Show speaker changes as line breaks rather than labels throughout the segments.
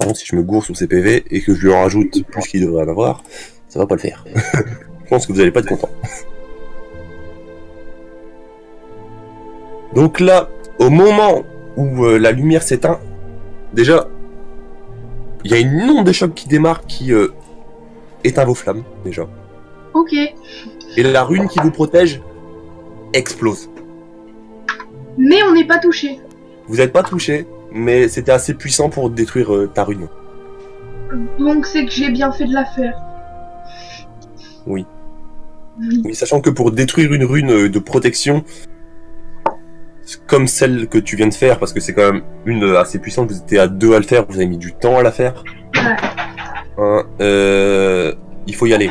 contre, si je me gourre sur ses PV et que je lui en rajoute plus qu'il devrait en avoir, ça va pas le faire. Je pense que vous allez pas être content. Donc là, au moment où la lumière s'éteint, déjà, il y a une onde de choc qui démarre qui éteint vos flammes, déjà.
Ok.
Et la rune qui vous protège explose.
Mais on n'est pas touché.
Vous n'êtes pas touché, mais c'était assez puissant pour détruire ta rune.
Donc c'est que j'ai bien fait de la faire.
Oui. Oui, sachant que pour détruire une rune de protection, comme celle que tu viens de faire, parce que c'est quand même une assez puissante, vous étiez à 2 à le faire, vous avez mis du temps à la faire.
Ouais.
Il faut y aller.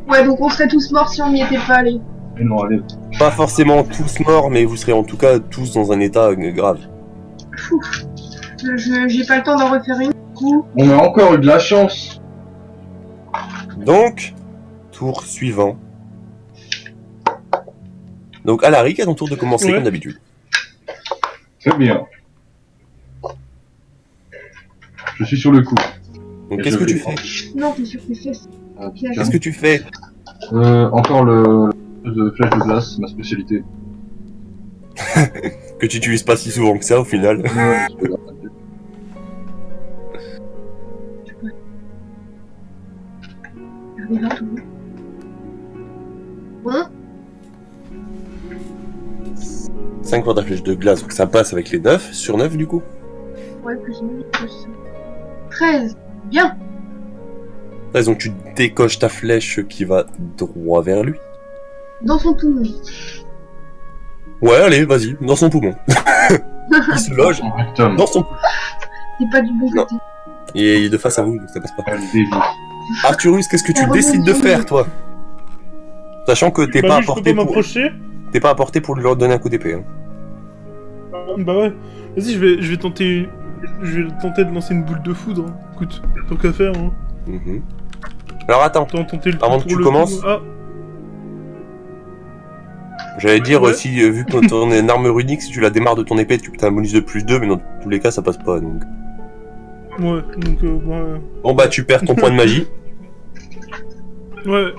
Ouais, donc on serait tous morts si on n'y était pas allés.
Mais non, allez.
Pas forcément tous morts, mais vous serez en tout cas tous dans un état grave.
J'ai pas le temps d'en refaire une. Du coup.
On a encore eu de la chance.
Donc, tour suivant. Donc, Alaric, à ton tour de commencer comme d'habitude.
C'est bien. Je suis sur le coup.
Donc, qu'est-ce que tu fais?
Non, t'es sur tes fesses.
Qu'est-ce que tu fais?
Encore le flèche de glace, ma spécialité.
Que tu utilises pas si souvent que ça au final.
Ouais,
Bon.
5 fois ta flèche de glace, donc ça passe avec les 9, sur 9 du coup.
Ouais, plus 9, plus 13. Bien.
Donc tu décoches ta flèche qui va droit vers lui.
Dans son poumon.
Ouais, allez, vas-y, dans son poumon. Il se loge dans son poumon.
C'est pas du bon côté.
Et il est de face à vous, donc ça passe pas.
Elle dévie.
Arthurus, qu'est-ce que tu décides de faire, toi? Sachant que t'es pas
Je peux pas m'approcher.
T'es pas apporté pour lui leur donner un coup d'épée. Hein.
Bah ouais. Vas-y, je vais tenter de lancer une boule de foudre. Hein. Écoute, tant qu'à faire. Hein.
Alors attends, avant que tu commences, j'allais dire
Ouais.
si vu que ton est une arme runique, si tu la démarres de ton épée, tu as un bonus de plus 2, mais dans tous les cas ça passe pas donc.
Ouais, donc
Bon bah tu perds ton point de magie.
Ouais.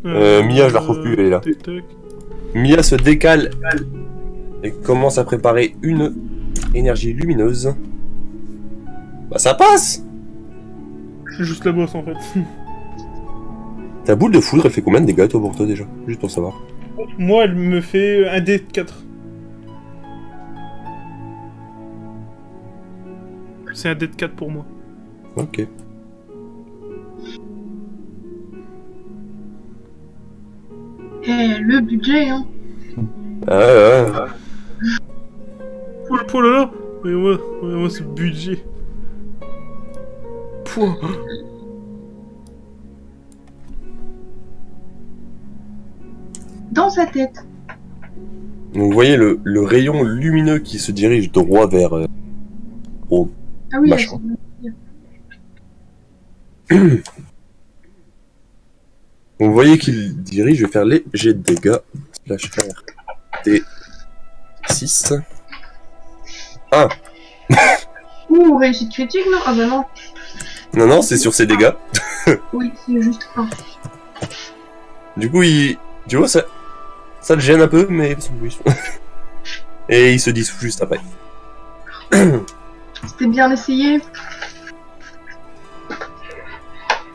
Mia, je la retrouve plus, elle est là.
Tac, tac.
Mia se décale et commence à préparer une énergie lumineuse. Bah ça passe!
C'est juste la bosse en fait.
Ta boule de foudre, elle fait combien de dégâts toi pour toi déjà? Juste pour savoir.
Moi, elle me fait un dé de 4. C'est un dé de 4 pour moi.
Ok.
Le budget, hein.
Ouais.
Oh là là. Mais moi ce budget. Pouah.
Dans sa tête.
Donc vous voyez le rayon lumineux qui se dirige droit vers au
Ah oui,
machin. Vous voyez qu'il dirige, je vais faire les jets de dégâts. Slash R. T. 6. Ah.
Ouh, réussite critique, non? Ah bah non.
Non, c'est sur ses dégâts.
Oui, c'est juste 1.
Du coup, tu vois, ça le gêne un peu, mais... Et il se dissout juste après.
C'était bien essayé.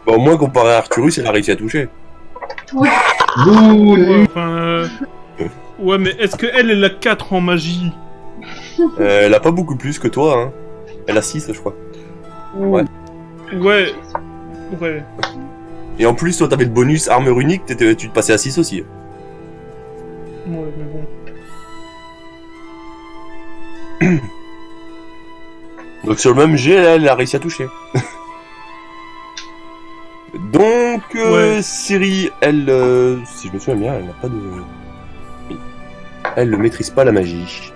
Bon, au moins, comparé à Arthurus, il a réussi à toucher.
Oui.
Ouais, enfin, ouais, mais est-ce qu'elle a 4 en magie?
Elle a pas beaucoup plus que toi, hein. Elle a 6, je crois. Ouais.
Ouais.
Et en plus, toi, t'avais le bonus armure unique, tu te passais à 6 aussi.
Ouais, mais bon.
Donc sur le même jet, là, elle a réussi à toucher. Donc, Siri, elle, si je me souviens bien, elle n'a pas de... Oui. Elle ne maîtrise pas la magie.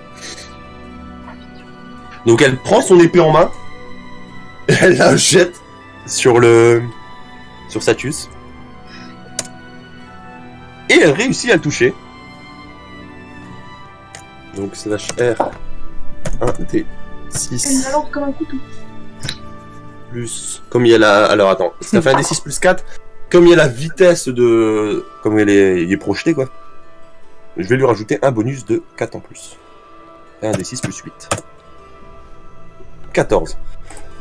Donc elle prend son épée en main, et elle la jette sur Satus. Et elle réussit à le toucher. Donc slash R 1 D
Elle
6
me lance comme un couteau.
plus... Comme il y a la... Alors attends, ça fait un D6 plus 4. Comme il y a la vitesse de... Comme il est projeté, quoi. Je vais lui rajouter un bonus de 4 en plus. Et un D6 plus 8. 14.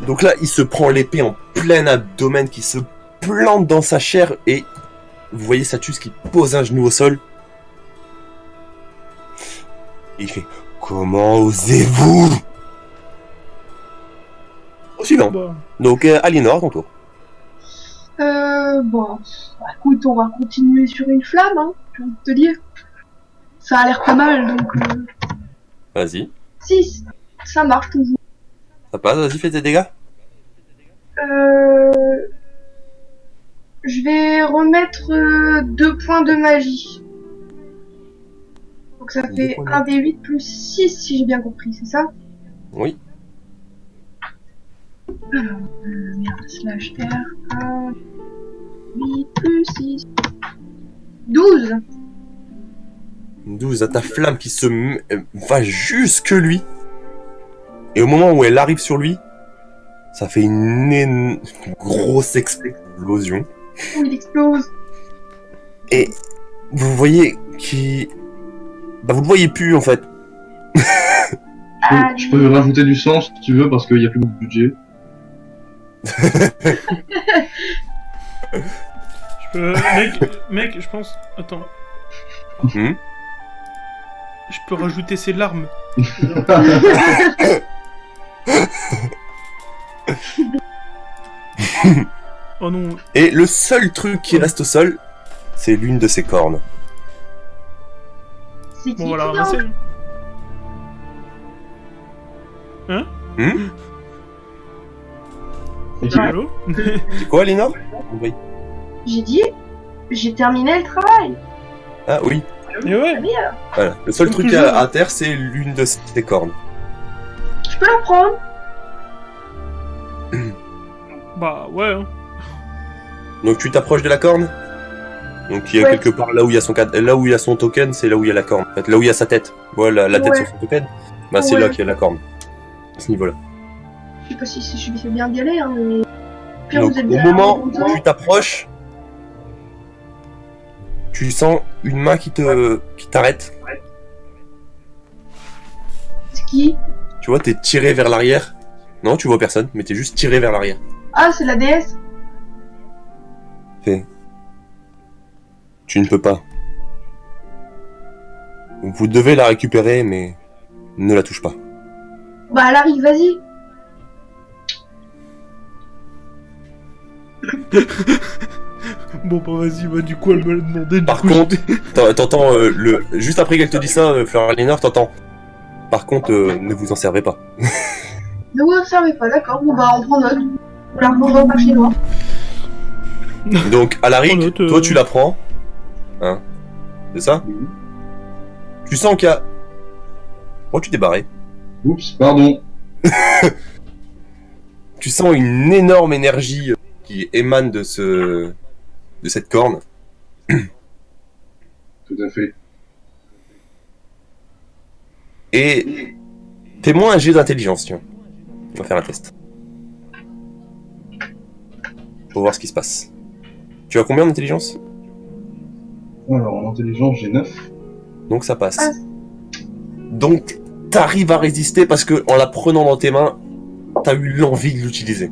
Donc là, il se prend l'épée en plein abdomen qui se plante dans sa chair et vous voyez Satus qui pose un genou au sol. Et il fait « Comment osez-vous » Au suivant.
Bah,
Donc Aliénor, ton tour.
Bon, bah, écoute, on va continuer sur une flamme, hein, j'ai envie de te dire. Ça a l'air pas mal, donc
Vas-y.
6, ça marche toujours.
Ça passe, vas-y, fais tes dégâts.
Je vais remettre 2 points de magie. Donc ça
Deux
fait
points de
1 des 8 plus 6 si j'ai bien compris, c'est ça?
Oui.
Alors, merde, slash R, 1, 8 plus 6, 12.
12 à ta flamme qui va jusque lui. Et au moment où elle arrive sur lui, ça fait une grosse explosion.
Oh, il explose.
Et vous voyez qui... Bah vous le voyez plus en fait.
Je peux rajouter du sang si tu veux parce qu'il y a plus beaucoup de budget.
je peux... mec, je pense... Attends.
Hmm.
Je peux rajouter ses larmes. Oh non.
Et le seul truc qui reste au sol, c'est l'une de ses cornes.
C'est qui
Bon, on va la
qui
ramasser.
lance?
Hein
Hmm.
Et qui-
Allô
C'est quoi, Lénore? Oui.
J'ai dit, j'ai terminé le travail.
Ah oui.
Et ouais.
Allez,
Voilà. Le seul
Comme
truc
toujours.
à terre, c'est l'une de ses cornes.
je peux la prendre.
Bah ouais. Hein.
Donc tu t'approches de la corne. Donc il y a
Ouais.
quelque part là où il y a son token, c'est là où il y a la corne. En fait, là où il y a sa tête. Voilà, la tête
Ouais.
sur son token. Bah c'est
Ouais.
là qu'il y a la corne. À ce niveau-là.
Je sais pas si je fais bien d'y aller, hein, mais... Puis
Donc
vous êtes
au
bien
moment où
arrondis.
tu t'approches, tu sens une main qui t'arrête.
C'est qui?
Tu vois, t'es tiré vers l'arrière. Non, tu vois personne, mais t'es juste tiré vers l'arrière.
Ah, c'est la déesse.
Tu ne peux pas. Vous devez la récupérer, mais ne la touche pas.
Bah, elle arrive, vas-y.
Bon bah vas-y, bah du coup elle me l'a demandé. Du
Par
coup,
contre, t'entends juste après qu'elle te dit ça, Fleur Aliénor, t'entends. Par contre, ne vous en servez pas.
Ne vous observez pas, d'accord. Bon, bah, on prend note. On la reprendra par chez moi.
Donc, Alaric,
Oh, note,
toi tu la prends. Hein? C'est ça?
Mhm.
Tu sens qu'il y a... Oh, tu t'es barré.
Oups, pardon.
Tu sens une énorme énergie qui émane de cette corne.
Tout à fait.
Et t'es moins un jet d'intelligence, tiens. On va faire un test. Pour voir ce qui se passe. Tu as combien d'intelligence?
Alors, en intelligence, j'ai 9.
Donc ça passe.
Ah.
Donc t'arrives à résister parce que en la prenant dans tes mains, t'as eu l'envie de l'utiliser.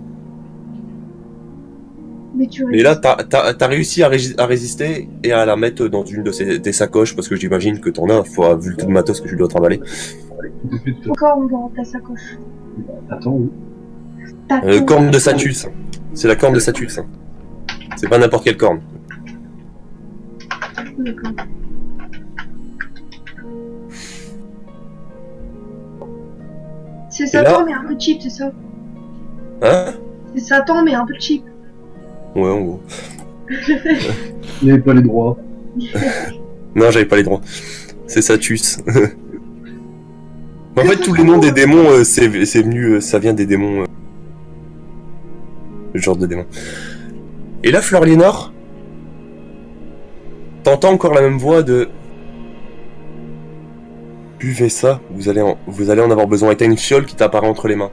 Mais tu
Et là, t'as réussi à résister et à la mettre dans une de tes sacoches parce que j'imagine que t'en as, vu le tout de matos que tu dois trimballer.
Tout à fait, tout à
Encore dans ta sacoche.
fait. Attends, oui.
Corne de Satus. C'est la corne de Satus. C'est pas n'importe quelle corne.
D'accord. C'est
là-
Satan, mais un peu cheap, c'est ça?
Hein?
C'est Satan, mais un peu cheap.
Ouais, en gros.
Il n'y avait pas les droits.
Non, j'avais pas les droits. C'est Satus. En fait, tous les noms des démons, c'est venu, ça vient des démons. Le genre de démons. Et là, Fleur Lénore, t'entends encore la même voix de... buvez ça, vous allez en avoir besoin. Et t'as une fiole qui t'apparaît entre les mains.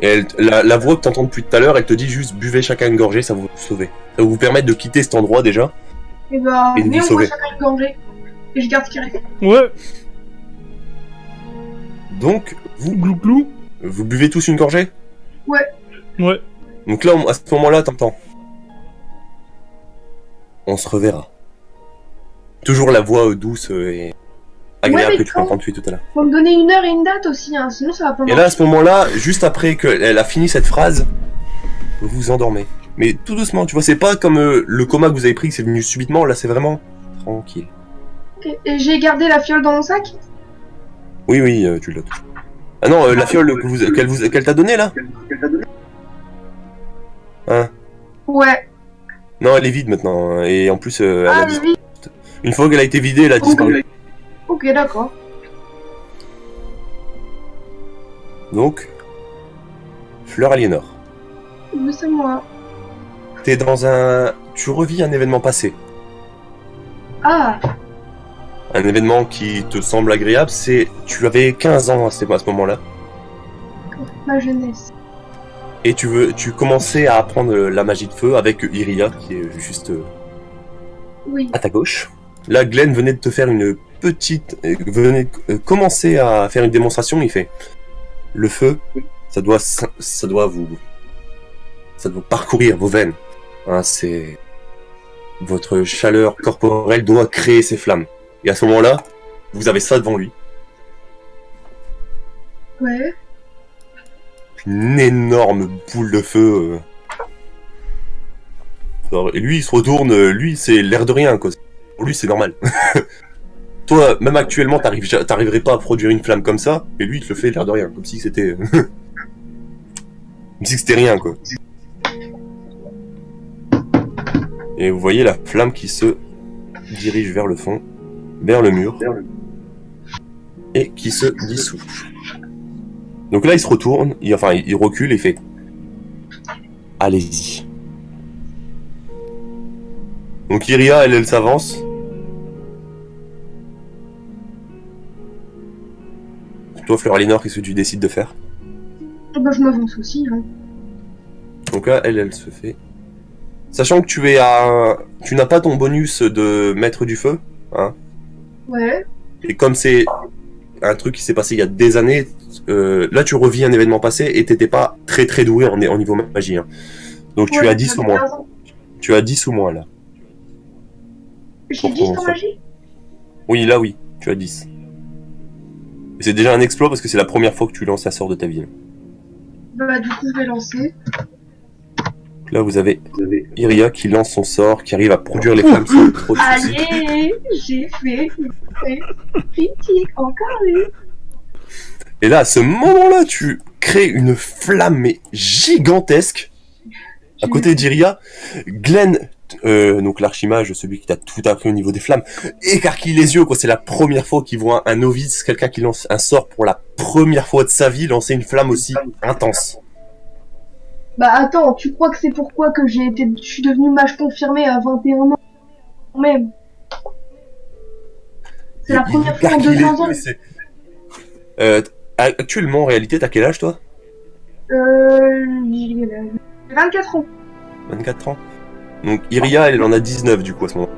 Et la voix que t'entends depuis tout à l'heure, elle te dit juste buvez chacun une gorgée, ça va vous sauver. Ça va vous permettre de quitter cet endroit déjà.
Et bah,
Et de
mais
vous
on
sauver.
va chacun une gorgée. Et je garde ce qui reste.
Ouais,
Donc,
glou glou.
vous buvez tous une gorgée.
Ouais.
Donc là, à ce moment-là, t'entends. On se reverra. Toujours la voix douce et agréable
Ouais, mais
que tu peux entendre depuis tout à l'heure.
Faut me donner une heure et une date aussi, hein, sinon ça va pas
Et
marcher.
là, à ce moment-là, juste après qu'elle a fini cette phrase, vous vous endormez. Mais tout doucement, tu vois, c'est pas comme le coma que vous avez pris, que c'est venu subitement, là c'est vraiment tranquille.
Ok. Et j'ai gardé la fiole dans mon sac.
Oui, tu l'as. Ah non, la fiole qu'elle t'a donnée là. Hein?
Ouais.
Non, elle est vide maintenant, et en plus, elle a
Ah,
disparu.
oui.
Une fois qu'elle a été vidée, elle a disparu.
Ok, d'accord.
Donc, Fleur Aliénor,
Oui, c'est moi.
t'es dans un... Tu revis un événement passé.
Ah,
Un événement qui te semble agréable, c'est... Tu avais 15 ans à ce moment-là.
ma jeunesse.
Et tu commençais à apprendre la magie de feu avec Iria, qui est juste
Oui.
à ta gauche. Là, Glenn venait de te faire une petite... venait de commencer à faire une démonstration, il fait... Le feu, ça doit vous parcourir vos veines. Hein, c'est... Votre chaleur corporelle doit créer ces flammes. Et à ce moment-là, vous avez ça devant lui.
Ouais.
Une énorme boule de feu. Et lui, il se retourne, lui, c'est l'air de rien, quoi. Pour lui, c'est normal. Toi, même actuellement, t'arriverais pas à produire une flamme comme ça, et lui, il te le fait l'air de rien, comme si c'était... comme si c'était rien, quoi. Et vous voyez la flamme qui se dirige vers le fond, vers le mur, et qui se dissout. Donc là, il se retourne, il recule et fait « Allez-y ». Donc Iria, elle s'avance. Toi, Fleur Aliénor, qu'est-ce que tu décides de faire?
Bah, je m'avance aussi, hein.
Donc là, elle se fait... Sachant que tu n'as pas ton bonus de maître du feu, hein.
Ouais.
Et comme c'est un truc qui s'est passé il y a des années, là tu revis un événement passé et t'étais pas très très doué en niveau magie, hein. Donc tu
Ouais,
as 10 ou
j'avais
moins.
15 ans.
Tu as 10 ou moins là.
J'ai
Pour
10
ton
en
sort.
magie.
Oui, là oui, tu as 10. Et c'est déjà un exploit parce que c'est la première fois que tu lances un sort de ta vie.
Bah, du coup, je vais lancer.
Là vous avez Iria qui lance son sort, qui arrive à produire les flammes sans trop de soucis.
Allez, j'ai fait une critique, encore une.
Et là, à ce moment-là, tu crées une flamme mais gigantesque à côté d'Iria. Glenn, donc l'archimage, celui qui t'a tout appris au niveau des flammes, écarquille les yeux, quoi. C'est la première fois qu'il voit un novice, quelqu'un qui lance un sort pour la première fois de sa vie, lancer une flamme aussi intense.
Bah, attends, tu crois que c'est pourquoi que je suis devenu mage confirmé à 21 ans même. C'est la première fois en
écarquille les
200 ans.
yeux, c'est- actuellement, en réalité, t'as quel âge, toi?
J'ai 24 ans.
24 ans. Donc Iria, elle en a 19 du coup à ce moment.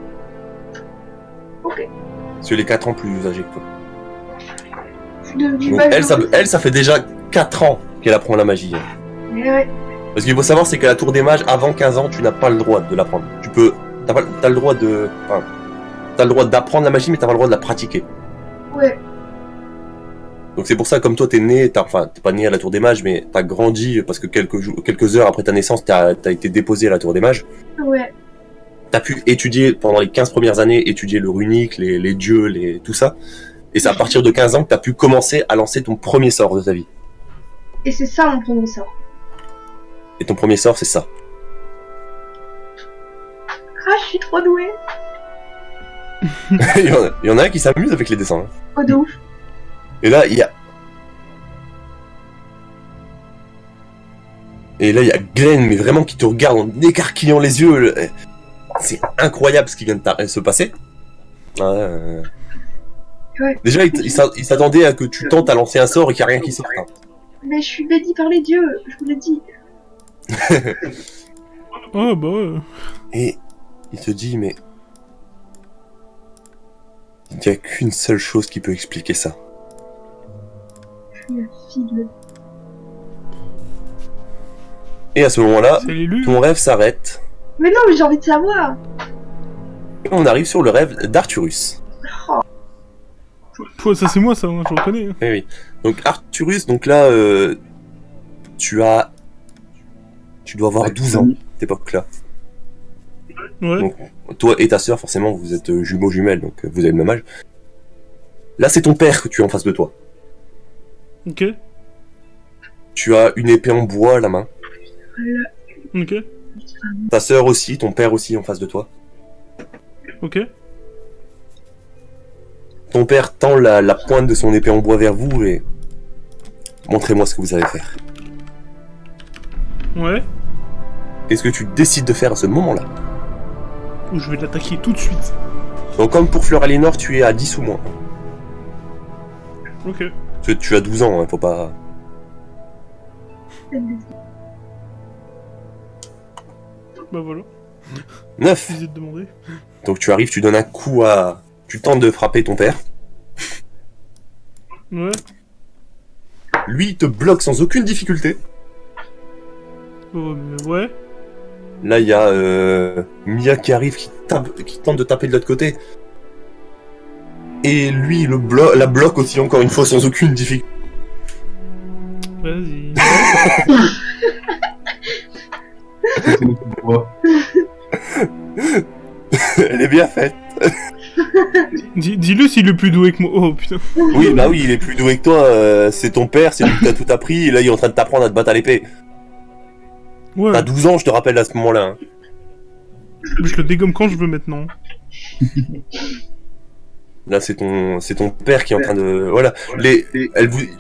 Ok.
Parce qu'elle est 4 ans plus âgée que toi.
Je suis devenu
Donc
mage.
elle, ça fait déjà 4 ans qu'elle apprend la magie.
Mais ouais.
Parce qu'il faut savoir, c'est qu'à la tour des mages, avant 15 ans, tu n'as pas le droit de l'apprendre. T'as le droit de... Enfin, t'as le droit d'apprendre la magie, mais t'as pas le droit de la pratiquer.
Ouais.
Donc c'est pour ça, comme toi, t'es né... t'es pas né à la tour des mages, mais t'as grandi, parce que quelques heures après ta naissance, t'as été déposé à la tour des mages.
Ouais.
T'as pu étudier, pendant les 15 premières années, étudier le runique, les dieux, tout ça. Et c'est à partir de 15 ans que t'as pu commencer à lancer ton premier sort de ta vie.
Et c'est ça mon premier sort.
Et ton premier sort, c'est ça.
Ah, je suis trop douée.
il y en a un qui s'amuse avec les dessins. Hein.
Oh, de ouf.
Et là, il y a Glenn, mais vraiment qui te regarde en écarquillant les yeux. C'est incroyable ce qui vient de se passer.
Ouais.
Déjà, il s'attendait à que tu tentes à lancer un sort et qu'il n'y a rien qui sorte. Hein.
Mais je suis béni par les dieux, je vous l'ai dit.
Ah bah ouais.
Et il te dit, mais... Il n'y a qu'une seule chose qui peut expliquer ça.
Je suis la fille de...
Et à ce moment-là,
C'est l'élu.
ton rêve s'arrête.
Mais non, mais j'ai envie de savoir.
Et on arrive sur le rêve d'Arthurus.
Pouah, ça c'est moi ça, hein, je reconnais.
Oui, oui. Donc Arthurus, donc là, tu dois avoir 12 ans, à cette époque-là.
Ouais.
Donc, toi et ta sœur, forcément, vous êtes jumeaux jumelles, donc vous avez le même âge. Là, c'est ton père que tu as en face de toi.
Ok.
Tu as une épée en bois à la main.
Ok.
Ta sœur aussi, ton père aussi en face de toi.
Ok.
Ton père tend la pointe de son épée en bois vers vous et... Montrez-moi ce que vous allez faire.
Ouais.
Qu'est-ce que tu décides de faire à ce moment-là?
Ou je vais l'attaquer tout de suite.
Donc comme pour Fleur Aliénor, tu es à 10 ou moins.
Ok.
Tu as 12 ans, hein, faut pas...
Bah voilà.
9.
Visite demandée.
Donc tu arrives, tu donnes un coup à... Tu tentes de frapper ton père.
Ouais.
Lui, il te bloque sans aucune difficulté.
Oh, mais ouais.
Là, il y a Mia qui arrive, qui tente de taper de l'autre côté. Et lui, la bloque aussi, encore une fois, sans aucune difficulté.
Vas-y.
Elle est bien faite.
Dis-le s'il est plus doué que moi. Oh putain.
Oui, bah oui, il est plus doué que toi. C'est ton père, c'est lui qui t'a tout appris. Et là, il est en train de t'apprendre à te battre à l'épée.
Ouais.
T'as 12 ans, je te rappelle, à ce moment-là. Hein.
Je le dégomme quand je veux maintenant.
Là, c'est ton père qui est en train de... Voilà.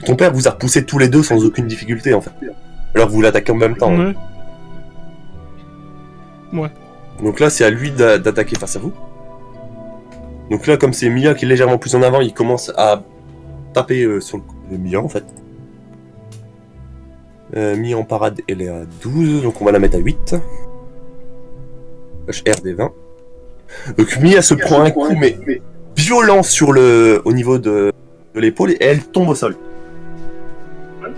Ton père vous a repoussé tous les deux sans aucune difficulté, en fait. Alors vous l'attaquez en même temps. Hein.
Ouais. Ouais.
Donc là, c'est à lui d'attaquer face à vous. Donc là, comme c'est Mia qui est légèrement plus en avant, il commence à taper sur le Mia, en fait. Mia en parade, elle est à 12, donc on va la mettre à 8. HR des 20. Donc Mia se prend un coup, mais violent au niveau de l'épaule, et elle tombe au sol.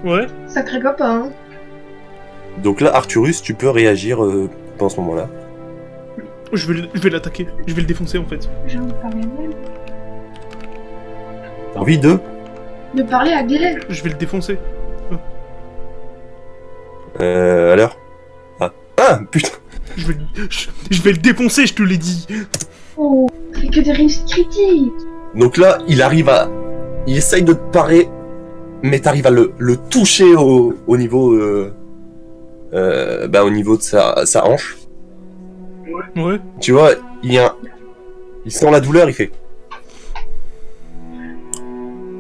Ouais.
Sacré copain. Hein.
Donc là, Arthurus, tu peux réagir pendant ce moment-là.
Je vais l'attaquer. Je vais le défoncer en fait.
J'ai envie de parler à Gaël.
T'as envie de...
De parler à Gaël.
Je vais le défoncer.
Alors Ah, putain.
Je vais le défoncer, je te l'ai dit.
Oh, c'est que des risques critiques.
Donc là, il essaye de te parer, mais t'arrives à le toucher au niveau... au niveau de sa hanche.
Ouais.
Tu vois, il sent la douleur, il fait...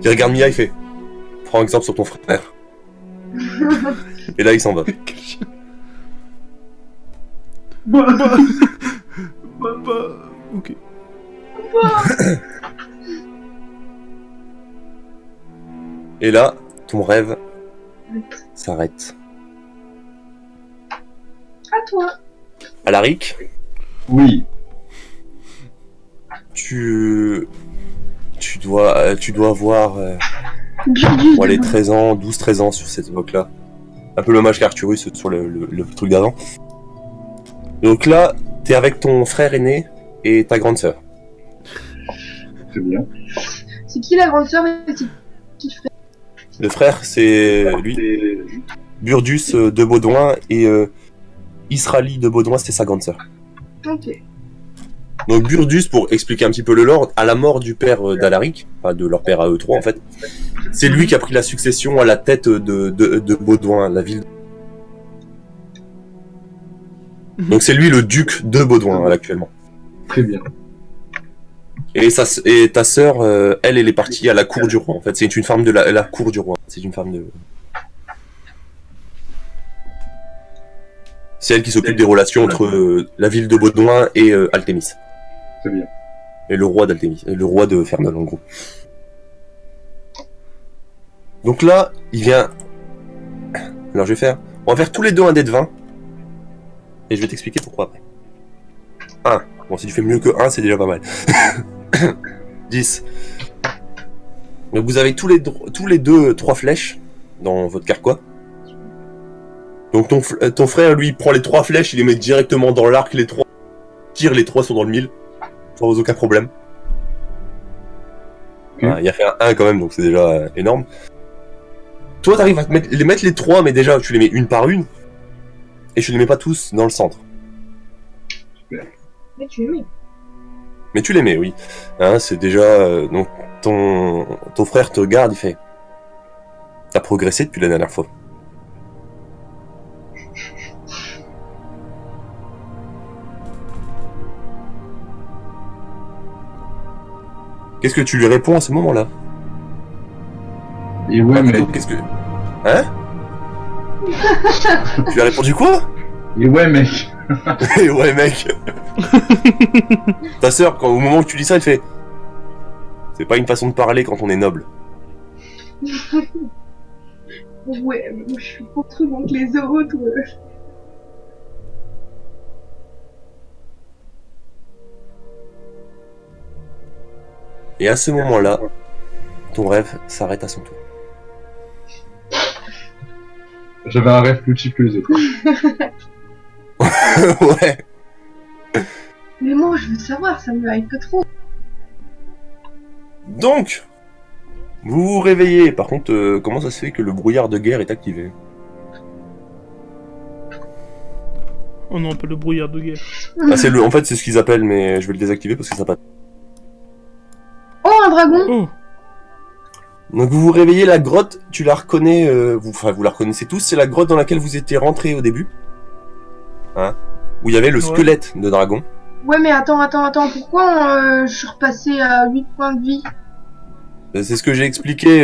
Il regarde Mia, il fait... Prends exemple sur ton frère. Et là, il s'en va.
Ok.
Et là, ton rêve s'arrête.
À toi.
Alaric,
Oui.
tu dois avoir les 13 ans, 12-13 ans sur cette époque-là. Un peu l'hommage qu'Arthurus sur le truc d'avant. Donc là, t'es avec ton frère aîné et ta grande sœur.
Très bien.
C'est qui la grande sœur et c'est qui le frère?
Le frère, c'est lui, Burdus de Baudouin, et Israëli de Baudouin, c'est sa grande sœur.
Ok.
Donc Burdus, pour expliquer un petit peu le lore, à la mort du père d'Alaric, enfin de leur père à eux trois en fait, c'est lui qui a pris la succession à la tête de Baudouin, la ville. Donc c'est lui le duc de Baudouin actuellement.
Très bien.
Et ta sœur, elle est partie à la cour du roi en fait. C'est une femme de la cour du roi. C'est une femme de... C'est elle qui s'occupe des relations entre la ville de Baudouin et Altémis.
Très bien.
Et le roi d'Altémis, le roi de Fernol en gros. Donc là, il vient... Alors je vais faire... On va faire tous les deux un dé de 20. Et je vais t'expliquer pourquoi après. 1. Bon, si tu fais mieux que 1, c'est déjà pas mal. 10. Donc vous avez tous les deux 3 flèches dans votre carquois. Donc ton frère, lui, prend les 3 flèches, il les met directement dans l'arc, les 3 tire, les 3 sont dans le mille. Sans aucun problème.
Ok.
Ah, il a fait un 1 quand même, donc c'est déjà énorme. Toi, t'arrives à les mettre les 3, mais déjà, tu les mets une par une. Et tu les mets pas tous dans le centre.
Mais tu es
Mais tu les mets, oui. Hein, c'est déjà... donc, ton frère te regarde, il fait... T'as progressé depuis la dernière fois. Qu'est-ce que tu lui réponds à ce moment-là?
Et ouais, mais.
Qu'est-ce que... Hein? Tu lui as répondu quoi?
Et ouais, mec.
Et ouais, mec. Ta sœur, au moment où tu dis ça, elle fait... C'est pas une façon de parler quand on est noble.
Ouais, moi, je suis contre donc les autres.
Et à ce moment-là, ton rêve s'arrête à son tour.
J'avais un rêve plus cheap que les autres.
Ouais.
Mais moi, je veux savoir, ça me hype trop.
Donc, vous vous réveillez. Par contre, comment ça se fait que le brouillard de guerre est activé?
Oh non, pas le brouillard de guerre.
Ah, en fait, c'est ce qu'ils appellent, mais je vais le désactiver parce que ça passe.
Oh, un dragon!
Oh,
Donc vous vous réveillez, la grotte, tu la reconnais, vous la reconnaissez tous, c'est la grotte dans laquelle vous étiez rentré au début. Hein? Où il y avait le
Ouais.
squelette de dragon.
Ouais, mais attends, pourquoi je suis repassé à 8 points de vie?
C'est ce que j'ai expliqué,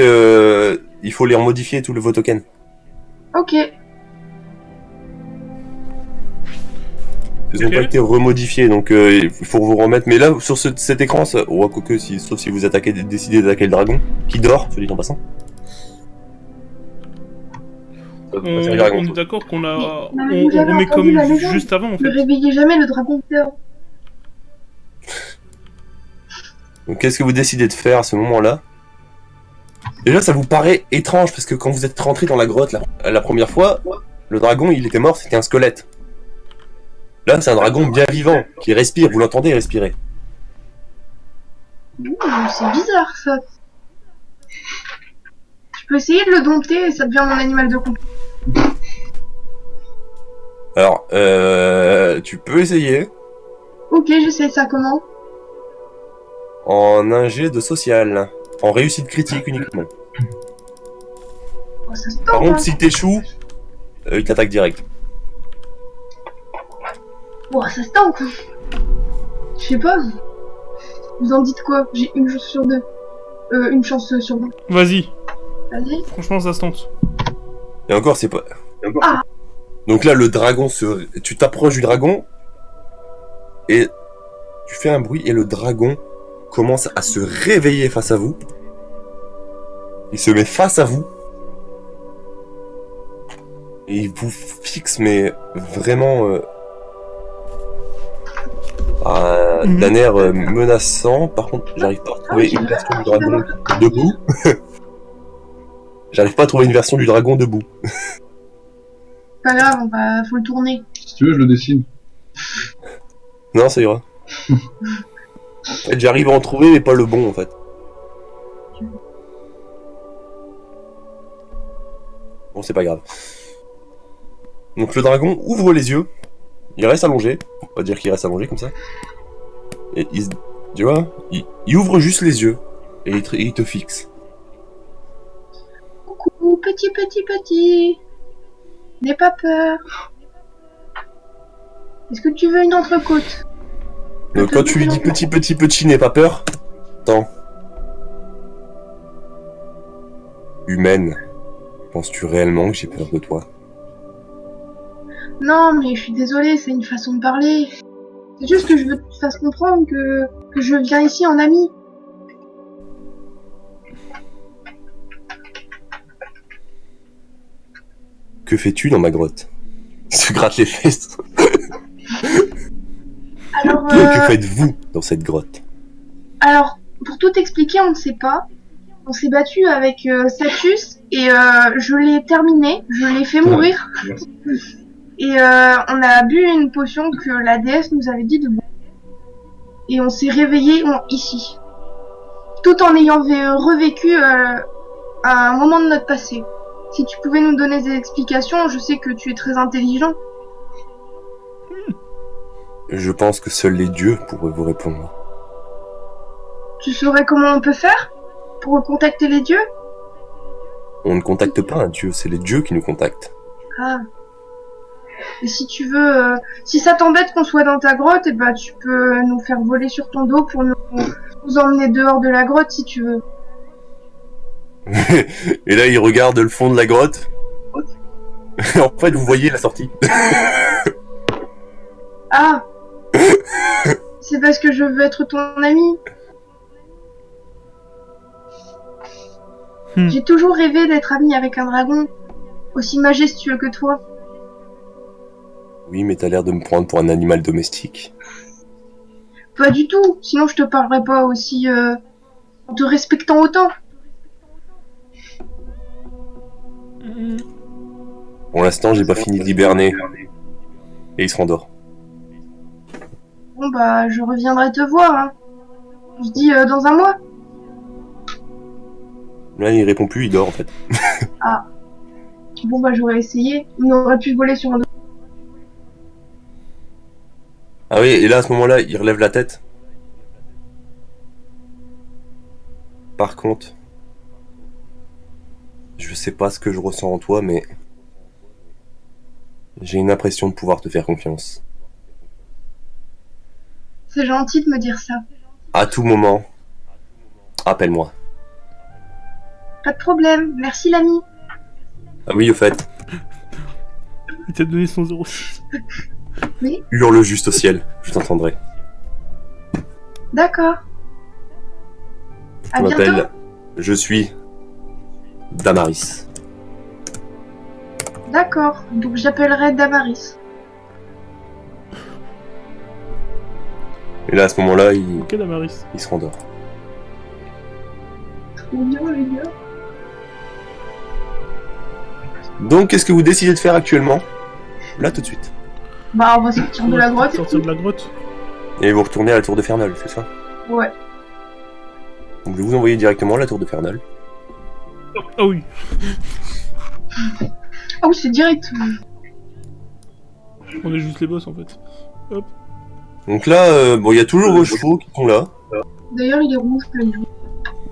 il faut les remodifier tous vos tokens.
Ok.
Ils n'ont
Ok.
pas été remodifiés, donc il faut vous remettre. Mais là, sur cet écran, ouais, quoique, sauf si vous décidez d'attaquer le dragon, qui dort, soit dit en passant. Ça peut pas servir à
on
grand-chose.
est d'accord qu'on a...
Mais
On
vous avez
remet
entendu
comme
la légende.
juste avant, en
Ne
fait.
réveillez jamais le dragon de terre.
Donc qu'est-ce que vous décidez de faire à ce moment-là? Déjà, ça vous paraît étrange, parce que quand vous êtes rentré dans la grotte la première fois, le dragon, il était mort, c'était un squelette. Là, c'est un dragon bien vivant, qui respire, vous l'entendez respirer.
C'est bizarre, ça. Je peux essayer de le dompter et ça devient mon animal de compagnie.
Alors, tu peux essayer
Ok, j'essaie ça comment?
en un jet de social, en réussite critique uniquement.
Oh, ça se
Par
tente,
contre,
hein.
si t'échoues, il t'attaque direct.
Oh, ça se tente. Je sais pas. Vous en dites quoi? J'ai une chance sur 2. Une chance sur 20.
Vas-y,
Vas-y.
franchement, ça se tente.
Et encore, c'est pas...
Ah.
Donc là, le dragon tu t'approches du dragon, et tu fais un bruit, et le dragon commence à se réveiller face à vous. Il se met face à vous. Et il vous fixe, mais vraiment... d'un air menaçant. Par contre, j'arrive pas à retrouver une version du dragon debout. J'arrive pas à trouver une version du dragon debout.
Pas grave, faut le tourner.
Si tu veux, je le dessine.
Non, ça ira. En fait, j'arrive à en trouver, mais pas le bon, en fait. Bon, c'est pas grave. Donc le dragon ouvre les yeux. Il reste allongé. On va dire qu'il reste allongé comme ça. Et tu vois, il ouvre juste les yeux. Et il te fixe.
Coucou, petit. N'aie pas peur. Est-ce que tu veux une entrecôte?
Donc quand tu lui dis petit, n'aie pas peur. Attends. Humaine. Penses-tu réellement que j'ai peur de toi?
Non, mais je suis désolée, c'est une façon de parler. C'est juste que je veux que tu te fasses comprendre que je viens ici en ami.
Que fais-tu dans ma grotte? Il se gratte les fesses.
Alors,
Que faites-vous dans cette grotte?
alors, pour tout expliquer, on ne sait pas. On s'est battu avec Satus et je l'ai terminé, je l'ai fait mourir. Et on a bu une potion que la déesse nous avait dit de boire. Et on s'est réveillé ici. Tout en ayant revécu un moment de notre passé. Si tu pouvais nous donner des explications, je sais que tu es très intelligent.
Je pense que seuls les dieux pourraient vous répondre.
Tu saurais comment on peut faire pour contacter les dieux?
On ne contacte pas un dieu, c'est les dieux qui nous contactent.
Ah. Et si tu veux, si ça t'embête qu'on soit dans ta grotte, et bah tu peux nous faire voler sur ton dos pour nous emmener dehors de la grotte si tu veux.
Et là, il regarde le fond de la grotte. En fait, vous voyez la sortie.
Ah. C'est parce que je veux être ton ami. J'ai toujours rêvé d'être ami avec un dragon aussi majestueux que toi.
Oui, mais t'as l'air de me prendre pour un animal domestique.
Pas du tout, sinon je te parlerais pas aussi en te respectant autant.
Pour l'instant, j'ai pas fini d'hiberner. Et il se rendort.
Bon bah je reviendrai te voir. Hein. On se dit dans un mois.
Là, il répond plus, il dort en fait.
Ah. Bon bah j'aurais essayé. On aurait pu voler sur un dos.
Ah oui, et là, à ce moment-là, il relève la tête. Par contre, je sais pas ce que je ressens en toi, mais j'ai une impression de pouvoir te faire confiance.
C'est gentil de me dire ça.
À tout moment, appelle-moi.
Pas de problème, merci l'ami.
Ah oui, au fait,
Il t'a donné son 06.
hurle juste au ciel, je t'entendrai.
D'accord. À
Je
bientôt.
m'appelle, je suis Damaris.
D'accord, donc j'appellerai Damaris.
Et là, à ce moment-là, il
Ok, Damaris.
se rendort.
Trop bien les gars.
Donc, qu'est-ce que vous décidez de faire actuellement? Là, tout de suite.
Bah on va sortir de la grotte. et
Sortir
tout.
de la grotte.
Et vous retournez à la tour de Fernal, c'est ça?
Ouais.
Donc, je vais vous envoyer directement à la tour de Fernal.
Ah oui.
Ah oui c'est direct.
On est juste les boss en fait. Hop.
Donc là, bon, il y a toujours vos chevaux qui sont là.
D'ailleurs il est rouge le jour.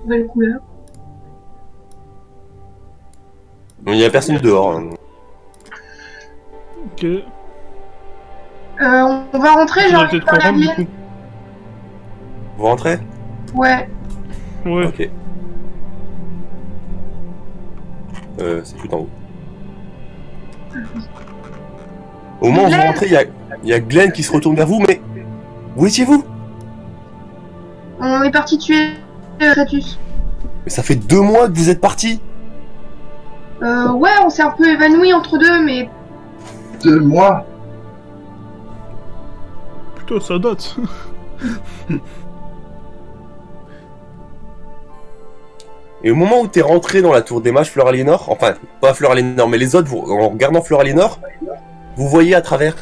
Nouvelle couleur.
Il y a personne dehors. Hein.
Ok.
On va rentrer,
On va
j'arrive
peut-être
par la
reprendre du
bière.
coup.
Vous rentrez?
Ouais.
Ouais.
Ok. C'est tout en haut. Au moment où vous rentrez, il y a Glenn qui se retourne vers vous, mais où étiez-vous?
On est parti tuer Satus.
Mais ça fait 2 mois que vous êtes partis.
Ouais, on s'est un peu évanoui entre deux, mais
2 mois.
Putain, ça date.
Et au moment où t'es rentré dans la tour des mages, Fleur Aliénor, enfin, pas Fleur Aliénor, mais les autres, en regardant Fleur Aliénor, vous voyez à travers.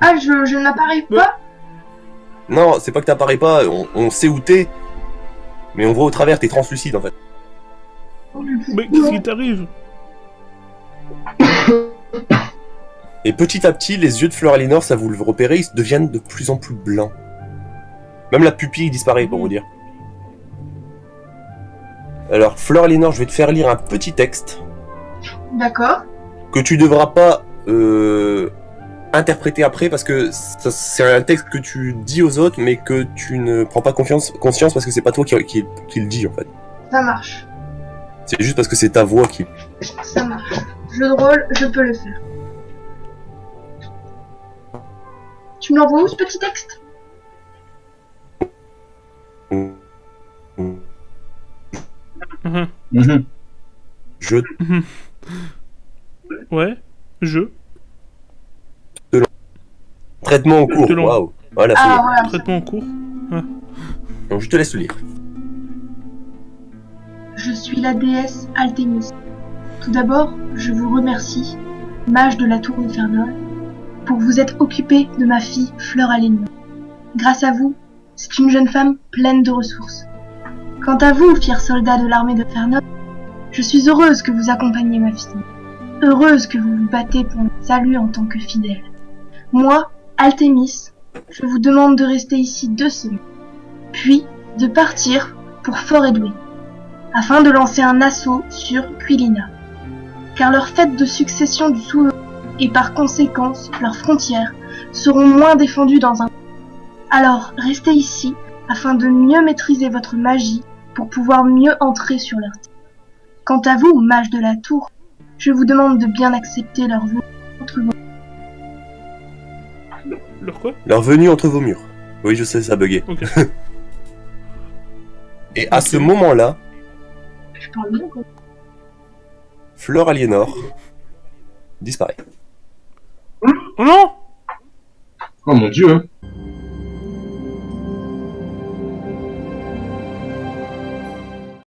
ah je n'apparais pas.
Non, c'est pas que t'apparais pas, on sait où t'es, mais on voit au travers, t'es translucide en fait.
Mais qu'est-ce qui t'arrive?
Et petit à petit, les yeux de Fleur Aliénor, ça vous le repérez, ils deviennent de plus en plus blancs. Même la pupille disparaît, pour vous dire. Alors, Fleur Aliénor, je vais te faire lire un petit texte
D'accord.
que tu devras pas interpréter après parce que c'est un texte que tu dis aux autres mais que tu ne prends pas conscience parce que c'est pas toi qui le dis en fait.
Ça marche.
C'est juste parce que c'est ta voix qui...
Ça marche. Jeu de rôle, je peux le faire. Tu me l'envoies où ce petit texte?
Mhm.
Mhm.
Je
Ouais, je.
traitement en cours.
Te l'en-
Waouh. Voilà, c'est
Ah
bon.
voilà.
Traitement en cours.
Donc je te laisse le lire.
Je suis la déesse Altémis. Tout d'abord, je vous remercie, mage de la tour infernale, pour vous être occupé de ma fille Fleur Alénia. Grâce à vous, c'est une jeune femme pleine de ressources. Quant à vous, fiers soldats de l'armée de Fernol, je suis heureuse que vous accompagniez ma fille. Heureuse que vous vous battez pour le salut en tant que fidèle. Moi, Altémis, je vous demande de rester ici 2 semaines, puis de partir pour Fort Edwin, afin de lancer un assaut sur Quilina. Car leur fête de succession du souverain et par conséquence leurs frontières seront moins défendues dans un... Alors restez ici afin de mieux maîtriser votre magie pour pouvoir mieux entrer sur leur terre. Quant à vous, mages de la tour, je vous demande de bien accepter leur venue entre vos...
Leur quoi?
Leur venue entre vos murs. Oui, je sais, ça a bugué.
Ok.
Et à ce moment-là,
Je parle bien, quoi.
Fleur Aliénor disparaît.
Oh non!
Oh mon dieu.